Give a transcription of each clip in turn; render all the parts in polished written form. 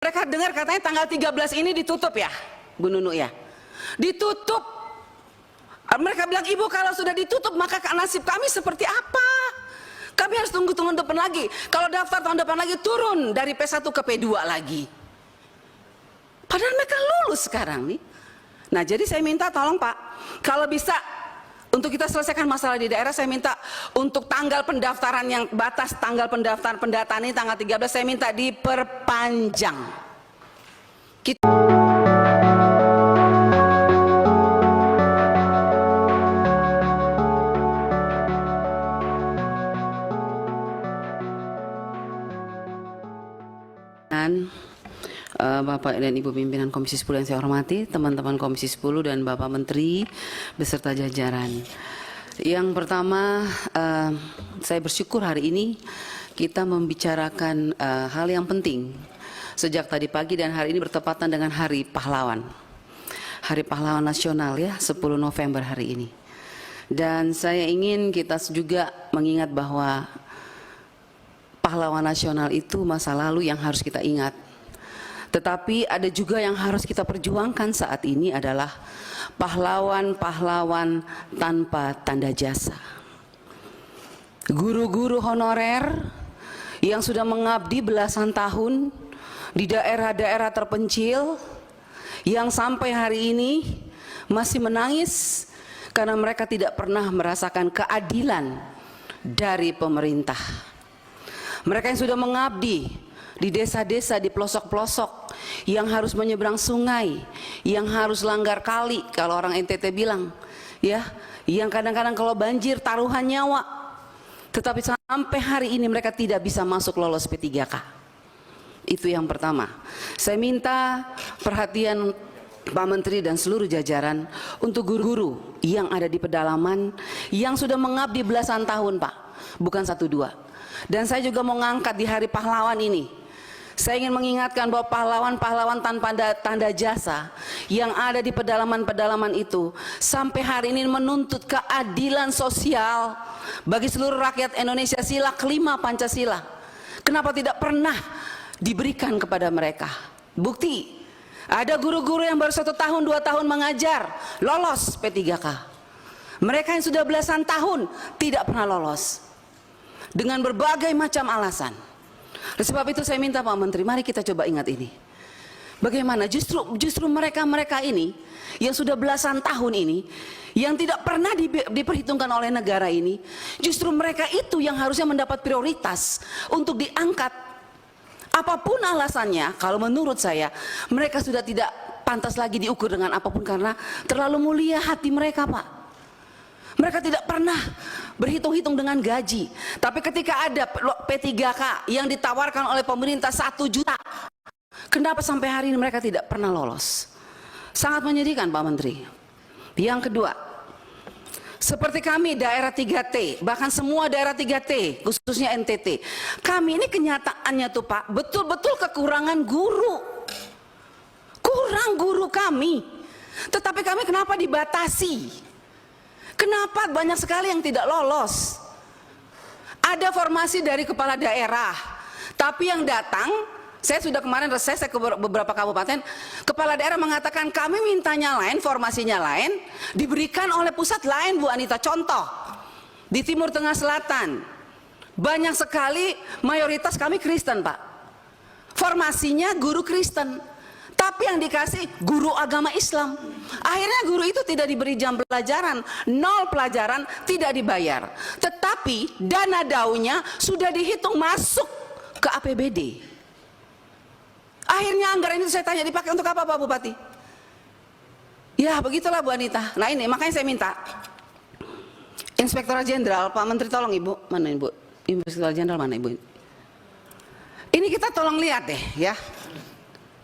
Mereka dengar katanya tanggal 13 ini ditutup ya, Bu Nunu ya. Ditutup. Mereka bilang, Ibu kalau sudah ditutup maka nasib kami seperti apa? Kami harus tunggu tahun depan lagi. Kalau daftar tahun depan lagi turun dari P1 ke P2 lagi. Padahal mereka lulus sekarang nih. Nah jadi saya minta tolong Pak, kalau bisa untuk kita selesaikan masalah di daerah, saya minta untuk tanggal pendaftaran yang batas tanggal pendaftaran pendataan ini tanggal 13 saya minta diperpanjang. Bapak dan Ibu pimpinan Komisi 10 yang saya hormati, teman-teman Komisi 10 dan Bapak Menteri beserta jajaran. Yang pertama, saya bersyukur hari ini kita membicarakan hal yang penting sejak tadi pagi dan hari ini bertepatan dengan Hari Pahlawan. Hari Pahlawan Nasional ya, 10 November hari ini. Dan saya ingin kita juga mengingat bahwa pahlawan nasional itu masa lalu yang harus kita ingat. Tetapi ada juga yang harus kita perjuangkan saat ini adalah pahlawan-pahlawan tanpa tanda jasa. Guru-guru honorer yang sudah mengabdi belasan tahun di daerah-daerah terpencil yang sampai hari ini masih menangis karena mereka tidak pernah merasakan keadilan dari pemerintah. Mereka yang sudah mengabdi di desa-desa, di pelosok-pelosok, yang harus menyeberang sungai, yang harus langgar kali, kalau orang NTT bilang, ya, yang kadang-kadang kalau banjir taruhan nyawa, tetapi sampai hari ini mereka tidak bisa masuk lolos P3K. Itu yang pertama. Saya minta perhatian Pak Menteri dan seluruh jajaran untuk guru-guru yang ada di pedalaman, yang sudah mengabdi belasan tahun Pak, bukan 1-2. Dan saya juga mau ngangkat di Hari Pahlawan ini. Saya ingin mengingatkan bahwa pahlawan-pahlawan tanpa tanda jasa yang ada di pedalaman-pedalaman itu sampai hari ini menuntut keadilan sosial bagi seluruh rakyat Indonesia, sila kelima Pancasila. Kenapa tidak pernah diberikan kepada mereka? Bukti, ada guru-guru yang baru 1 tahun, 2 tahun mengajar, lolos P3K. Mereka yang sudah belasan tahun tidak pernah lolos dengan berbagai macam alasan. Oleh sebab itu saya minta Pak Menteri, mari kita coba ingat ini. Bagaimana justru mereka ini yang sudah belasan tahun ini, yang tidak pernah diperhitungkan oleh negara ini, justru mereka itu yang harusnya mendapat prioritas untuk diangkat. Apapun alasannya, kalau menurut saya mereka sudah tidak pantas lagi diukur dengan apapun karena terlalu mulia hati mereka Pak. Mereka tidak pernah berhitung-hitung dengan gaji. Tapi ketika ada P3K yang ditawarkan oleh pemerintah 1 juta, kenapa sampai hari ini mereka tidak pernah lolos? Sangat menyedihkan Pak Menteri. Yang kedua, seperti kami daerah 3T, bahkan semua daerah 3T, khususnya NTT, kami ini kenyataannya tuh Pak, betul-betul kekurangan guru. Kurang guru kami. Tetapi kami kenapa dibatasi? Kenapa banyak sekali yang tidak lolos? Ada formasi dari kepala daerah, tapi yang datang, saya sudah kemarin reses ke beberapa kabupaten, kepala daerah mengatakan kami mintanya lain, formasinya lain, diberikan oleh pusat lain Bu Anita. Contoh, di Timur Tengah Selatan, banyak sekali mayoritas kami Kristen Pak. Formasinya guru Kristen. Tapi yang dikasih guru agama Islam. Akhirnya guru itu tidak diberi jam pelajaran, 0 pelajaran, tidak dibayar. Tetapi dana daunya sudah dihitung masuk ke APBD. Akhirnya anggaran itu saya tanya, dipakai untuk apa Pak Bupati? Ya begitulah Bu Anita. Nah ini makanya saya minta Inspektorat Jenderal, Pak Menteri tolong Ibu, mana Ibu? Inspektorat Jenderal mana Ibu? Ini kita tolong lihat deh ya.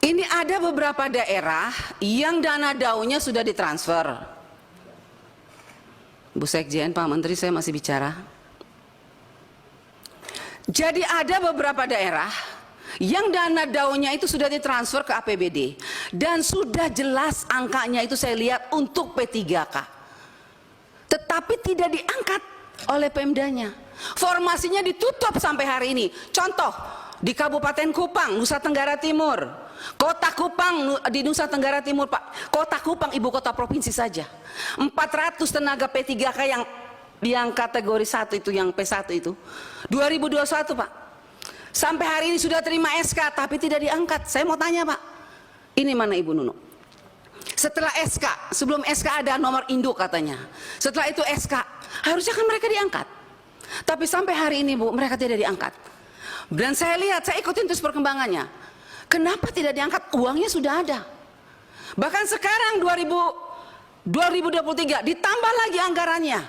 Ini ada beberapa daerah yang dana daunya sudah ditransfer. Bu Sekjen, Pak Menteri, saya masih bicara. Jadi ada beberapa daerah yang dana daunya itu sudah ditransfer ke APBD. Dan sudah jelas angkanya itu saya lihat untuk P3K. Tetapi tidak diangkat oleh Pemdanya. Formasinya ditutup sampai hari ini. Contoh, di Kabupaten Kupang, Nusa Tenggara Timur, Kota Kupang di Nusa Tenggara Timur, Pak. Kota Kupang ibu kota provinsi saja. 400 tenaga P3K yang kategori 1 itu, yang P1 itu. 2021, Pak. Sampai hari ini sudah terima SK tapi tidak diangkat. Saya mau tanya, Pak. Ini mana Ibu Nunu? Setelah SK, sebelum SK ada nomor induk katanya. Setelah itu SK, harusnya kan mereka diangkat. Tapi sampai hari ini, Bu, mereka tidak diangkat. Dan saya lihat, saya ikutin terus perkembangannya. Kenapa tidak diangkat? Uangnya sudah ada. Bahkan sekarang 2023 ditambah lagi anggarannya.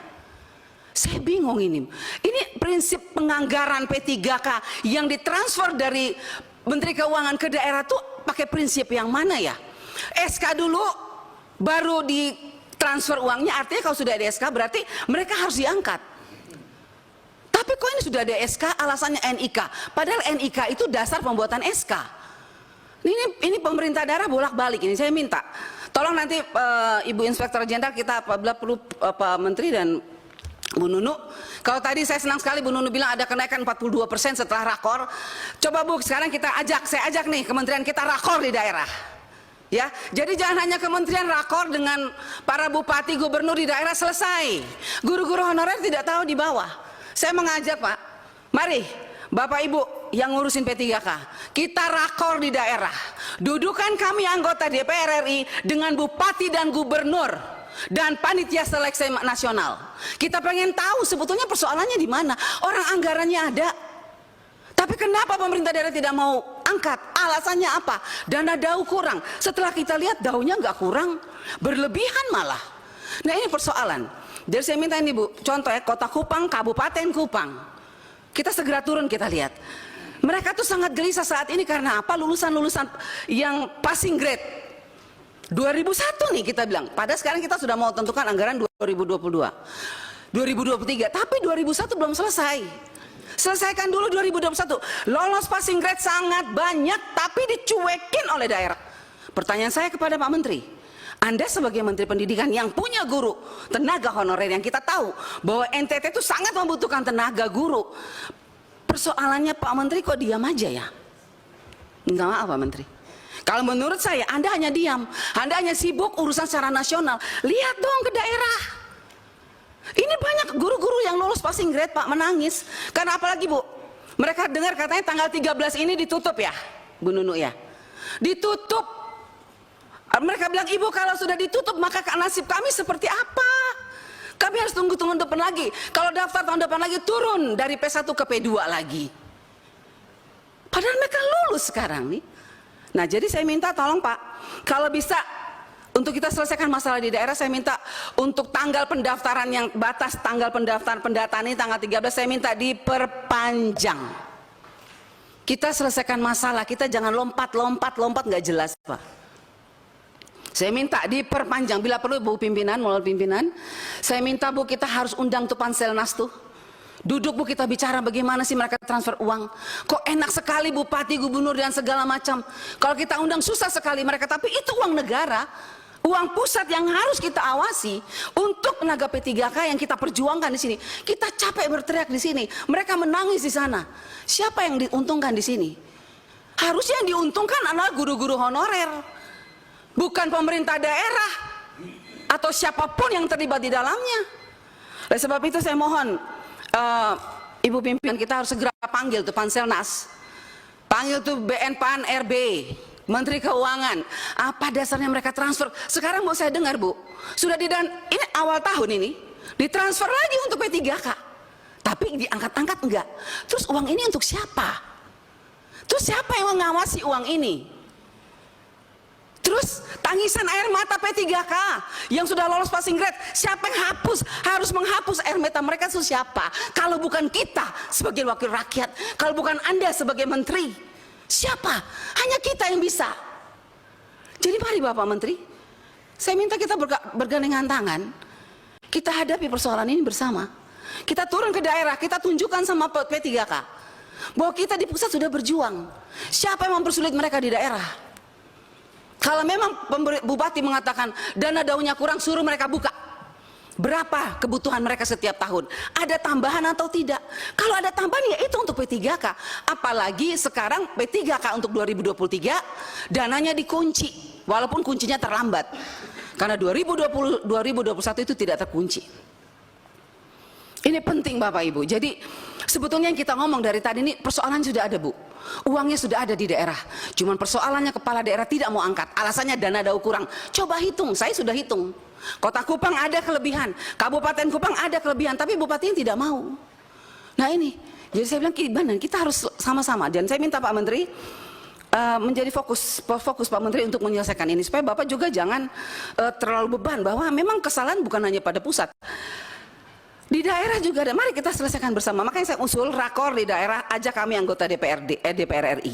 Saya bingung ini. Ini prinsip penganggaran P3K yang ditransfer dari Menteri Keuangan ke daerah tuh pakai prinsip yang mana ya? SK dulu baru ditransfer uangnya, artinya kalau sudah ada SK berarti mereka harus diangkat. Tapi kok ini sudah ada SK alasannya NIK, padahal NIK itu dasar pembuatan SK. Ini pemerintah daerah bolak-balik ini. Saya minta tolong nanti Ibu Inspektur Jenderal, kita apabila perlu Pak Menteri dan Bu Nunu, kalau tadi saya senang sekali Bu Nunu bilang ada kenaikan 42% setelah rakor. Coba Bu, sekarang saya ajak nih kementerian kita rakor di daerah. Ya, jadi jangan hanya kementerian rakor dengan para bupati, gubernur di daerah selesai. Guru-guru honorer tidak tahu di bawah. Saya mengajak, Pak, mari Bapak Ibu yang ngurusin P3K, kita rakor di daerah. Dudukan kami anggota DPR RI dengan bupati dan gubernur dan panitia seleksi nasional. Kita pengen tahu sebetulnya persoalannya di mana. Orang anggarannya ada, tapi kenapa pemerintah daerah tidak mau angkat? Alasannya apa? Dana DAU kurang. Setelah kita lihat DAU-nya nggak kurang, berlebihan malah. Nah ini persoalan. Jadi saya minta ini Bu, contoh ya, Kota Kupang, Kabupaten Kupang, kita segera turun, kita lihat. Mereka tuh sangat gelisah saat ini karena apa? Lulusan-lulusan yang passing grade 2001 nih kita bilang. Padahal sekarang kita sudah mau tentukan anggaran 2022, 2023, tapi 2001 belum selesai. Selesaikan dulu 2021. Lolos passing grade sangat banyak, tapi dicuekin oleh daerah. Pertanyaan saya kepada Pak Menteri, Anda sebagai Menteri Pendidikan yang punya guru, tenaga honorer yang kita tahu bahwa NTT itu sangat membutuhkan tenaga guru. Persoalannya Pak Menteri kok diam aja ya? Minta maaf Pak Menteri. Kalau menurut saya Anda hanya diam, Anda hanya sibuk urusan secara nasional. Lihat dong ke daerah. Ini banyak guru-guru yang lulus passing grade Pak menangis. Karena apalagi Bu, mereka dengar katanya tanggal 13 ini ditutup ya, Bu Nunu ya. Ditutup. Mereka bilang, Ibu kalau sudah ditutup maka nasib kami seperti apa? Kami harus tunggu tahun depan lagi. Kalau daftar tahun depan lagi turun dari P1 ke P2 lagi. Padahal mereka lulus sekarang nih. Nah jadi saya minta tolong Pak, kalau bisa untuk kita selesaikan masalah di daerah, saya minta untuk tanggal pendaftaran yang batas tanggal pendaftaran pendataan ini tanggal 13 saya minta diperpanjang. Kita selesaikan masalah, kita jangan lompat nggak jelas Pak. Saya minta diperpanjang, bila perlu Bu pimpinan, melalui pimpinan, saya minta Bu kita harus undang tuh Panselnas tuh. Duduk Bu kita bicara bagaimana sih mereka transfer uang. Kok enak sekali bupati, gubernur dan segala macam. Kalau kita undang susah sekali mereka, tapi itu uang negara, uang pusat yang harus kita awasi untuk tenaga P3K yang kita perjuangkan di sini. Kita capek berteriak di sini, mereka menangis di sana. Siapa yang diuntungkan di sini? Harusnya yang diuntungkan adalah guru-guru honorer. Bukan pemerintah daerah atau siapapun yang terlibat di dalamnya. Oleh sebab itu saya mohon Ibu pimpinan kita harus segera panggil tuh Panselnas, panggil tuh BNPAN RB, Menteri Keuangan. Apa dasarnya mereka transfer? Sekarang mau saya dengar Bu, sudah ini awal tahun ini ditransfer lagi untuk P3K, tapi diangkat-angkat enggak. Terus uang ini untuk siapa? Terus siapa yang mengawasi uang ini? Terus tangisan air mata P3K yang sudah lolos passing grade, siapa yang harus menghapus air mata mereka itu siapa? Kalau bukan kita sebagai wakil rakyat, kalau bukan Anda sebagai menteri, siapa? Hanya kita yang bisa. Jadi mari Bapak Menteri, saya minta kita bergandengan tangan, kita hadapi persoalan ini bersama. Kita turun ke daerah, kita tunjukkan sama P3K bahwa kita di pusat sudah berjuang. Siapa yang mempersulit mereka di daerah? Kalau memang bupati mengatakan dana DAU-nya kurang, suruh mereka buka. Berapa kebutuhan mereka setiap tahun? Ada tambahan atau tidak? Kalau ada tambahan ya itu untuk P3K. Apalagi sekarang P3K untuk 2023 dananya dikunci. Walaupun kuncinya terlambat. Karena 2021 itu tidak terkunci. Ini penting Bapak Ibu. Jadi sebetulnya yang kita ngomong dari tadi ini persoalan sudah ada Bu. Uangnya sudah ada di daerah. Cuman persoalannya kepala daerah tidak mau angkat. Alasannya dana daur kurang. Coba hitung, saya sudah hitung. Kota Kupang ada kelebihan, Kabupaten Kupang ada kelebihan, tapi bupatinya tidak mau. Nah ini, jadi saya bilang gimana? Kita harus sama-sama. Dan saya minta Pak Menteri menjadi fokus Pak Menteri untuk menyelesaikan ini supaya Bapak juga jangan terlalu beban bahwa memang kesalahan bukan hanya pada pusat. Di daerah juga ada. Mari kita selesaikan bersama. Makanya saya usul rakor di daerah, ajak kami anggota DPR RI.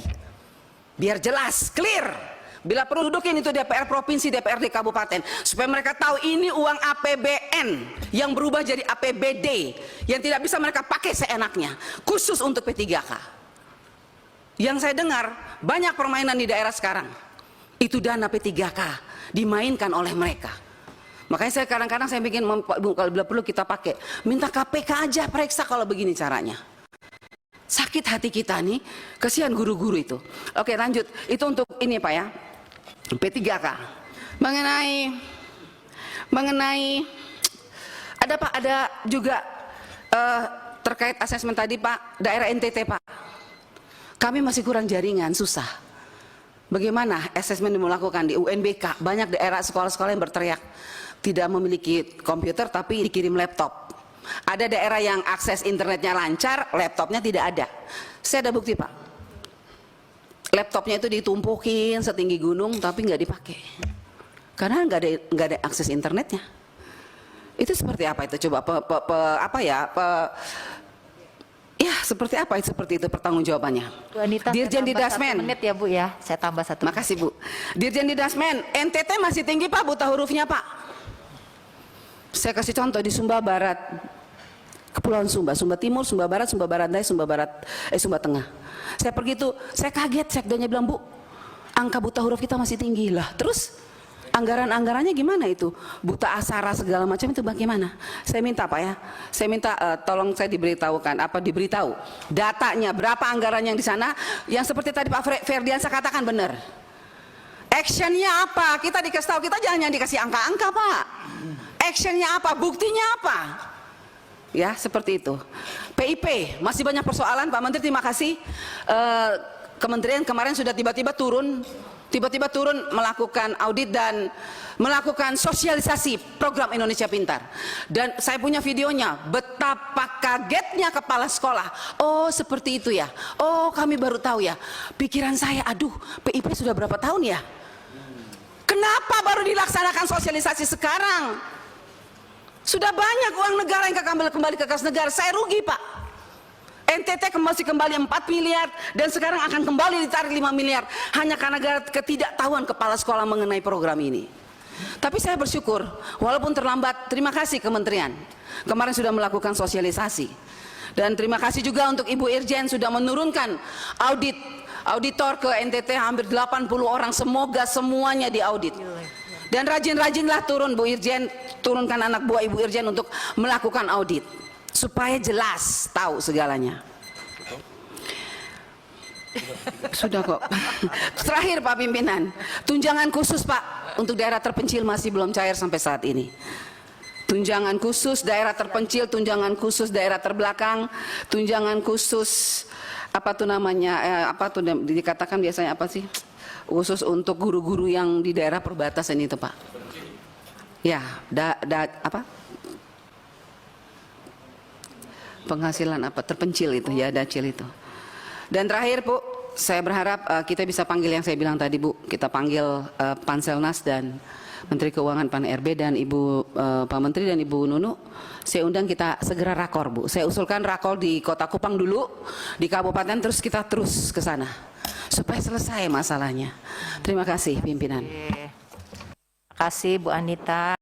Biar jelas, clear. Bila perlu dudukin itu DPR provinsi, DPRD kabupaten, supaya mereka tahu ini uang APBN yang berubah jadi APBD yang tidak bisa mereka pakai seenaknya, khusus untuk P3K. Yang saya dengar banyak permainan di daerah sekarang, itu dana P3K dimainkan oleh mereka. Makanya saya kadang-kadang saya bikin, kalau bila perlu kita pakai, minta KPK aja periksa kalau begini caranya. Sakit hati kita nih, kasihan guru-guru itu. Oke lanjut, itu untuk ini Pak ya. P3K mengenai ada Pak, ada juga terkait asesmen tadi Pak, daerah NTT Pak, kami masih kurang jaringan, susah. Bagaimana asesmen dilakukan di UNBK? Banyak daerah sekolah-sekolah yang berteriak tidak memiliki komputer tapi dikirim laptop. Ada daerah yang akses internetnya lancar, laptopnya tidak ada. Saya ada bukti Pak. Laptopnya itu ditumpukin setinggi gunung tapi nggak dipakai karena nggak ada akses internetnya. Itu seperti apa itu coba ya seperti apa itu, seperti itu pertanggungjawabannya. Bu Anita, Dirjen Didasmen. 1 menit ya Bu ya, saya tambah 1 menit. Makasih Bu. Dirjen Didasmen, NTT masih tinggi Pak buta hurufnya Pak. Saya kasih contoh di Sumba Barat, Kepulauan Sumba, Sumba Timur, Sumba Barat, Sumba Barat Daya, Sumba Tengah. Saya pergi tuh, saya kaget, sekdanya bilang Bu, angka buta huruf kita masih tinggi lah. Terus anggarannya gimana itu? Buta aksara segala macam itu bagaimana? Saya minta Pak ya, saya minta tolong saya diberitahu datanya berapa anggaran yang di sana, yang seperti tadi Pak Ferdiansa katakan benar. Actionnya apa? Kita dikasih tahu, kita jangan dikasih angka-angka Pak. Actionnya apa? Buktinya apa? Ya seperti itu. PIP masih banyak persoalan Pak Menteri, terima kasih. Kementerian kemarin sudah tiba-tiba turun melakukan audit dan melakukan sosialisasi program Indonesia Pintar. Dan saya punya videonya, betapa kagetnya kepala sekolah. Oh seperti itu ya, oh kami baru tahu ya. Pikiran saya, aduh PIP sudah berapa tahun ya? Kenapa baru dilaksanakan sosialisasi sekarang? Sudah banyak uang negara yang kembali ke kas negara. Saya rugi Pak. NTT masih kembali 4 miliar dan sekarang akan kembali ditarik 5 miliar hanya karena ketidaktahuan kepala sekolah mengenai program ini. Tapi saya bersyukur walaupun terlambat, terima kasih kementerian kemarin sudah melakukan sosialisasi. Dan terima kasih juga untuk Ibu Irjen sudah menurunkan auditor ke NTT hampir 80 orang, semoga semuanya diaudit. Dan rajin-rajinlah turun Bu Irjen, turunkan anak buah Ibu Irjen untuk melakukan audit supaya jelas tahu segalanya. Sudah kok. Terakhir Pak Pimpinan, tunjangan khusus Pak untuk daerah terpencil masih belum cair sampai saat ini. Tunjangan khusus daerah terpencil, tunjangan khusus daerah terbelakang, tunjangan khusus apa tuh namanya, apa tuh dikatakan biasanya apa sih? Khusus untuk guru-guru yang di daerah perbatasan itu Pak. Ya, apa? Penghasilan apa terpencil itu ya, dacil itu. Dan terakhir Bu, saya berharap kita bisa panggil yang saya bilang tadi Bu, kita panggil Panselnas dan Menteri Keuangan Pan RB dan Ibu Pak Menteri dan Ibu Nunu. Saya undang kita segera rakor Bu. Saya usulkan rakor di Kota Kupang dulu, di kabupaten, terus kita terus ke sana supaya selesai masalahnya. Terima kasih pimpinan. Terima kasih Bu Anita.